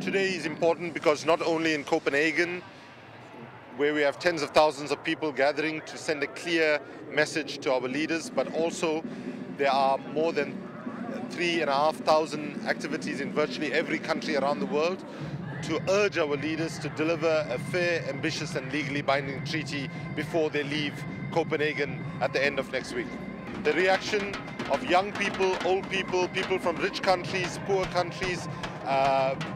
Today is important because not only in Copenhagen, where we have tens of thousands of people gathering to send a clear message to our leaders, but also there are more than 3,500 activities in virtually every country around the world to urge our leaders to deliver a fair, ambitious and legally binding treaty before they leave Copenhagen at the end of next week. The reaction of young people, old people, people from rich countries, poor countries,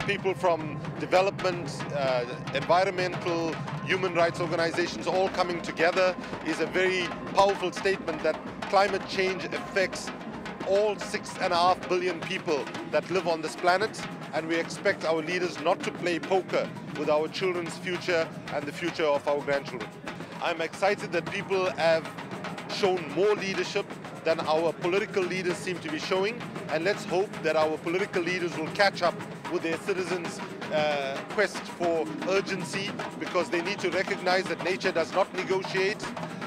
people from development, environmental, human rights organizations all coming together is a very powerful statement that climate change affects all 6.5 billion people that live on this planet, and we expect our leaders not to play poker with our children's future and the future of our grandchildren. I'm excited that people have shown more leadership than our political leaders seem to be showing, and let's hope that our political leaders will catch up with their citizens' quest for urgency, because they need to recognize that nature does not negotiate,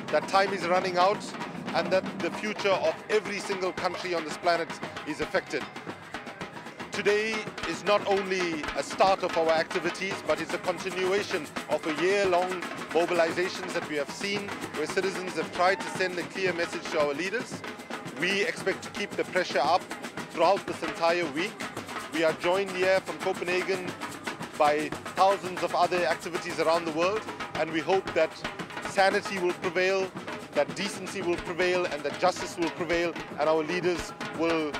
that time is running out, and that the future of every single country on this planet is affected. Today is not only a start of our activities, but it's a continuation of a year-long mobilizations that we have seen, where citizens have tried to send a clear message to our leaders. We expect to keep the pressure up throughout this entire week. We are joined here from Copenhagen by thousands of other activities around the world, and we hope that sanity will prevail, that decency will prevail, and that justice will prevail, and our leaders will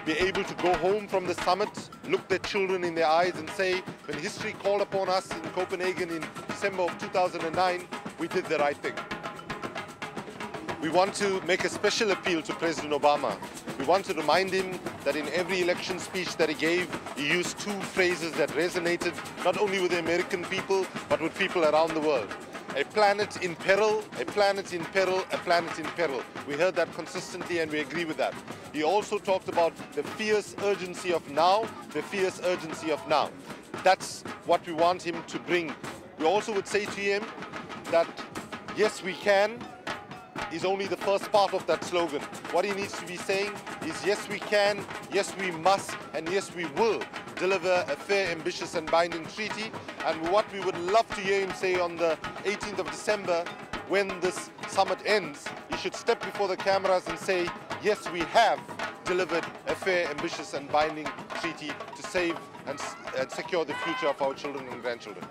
be able to go home from the summit, look their children in their eyes and say, when history called upon us in Copenhagen in December of 2009, we did the right thing. We want to make a special appeal to President Obama. We want to remind him that in every election speech that he gave, he used two phrases that resonated not only with the American people, but with people around the world. A planet in peril, a planet in peril, a planet in peril. We heard that consistently and we agree with that. He also talked about the fierce urgency of now, the fierce urgency of now. That's what we want him to bring. We also would say to him that yes, we can is only the first part of that slogan. What he needs to be saying is yes, we can, yes, we must, and yes, we will deliver a fair, ambitious and binding treaty. And what we would love to hear him say on the 18th of December, when this summit ends, he should step before the cameras and say, yes, we have delivered a fair, ambitious and binding treaty to save and secure the future of our children and grandchildren.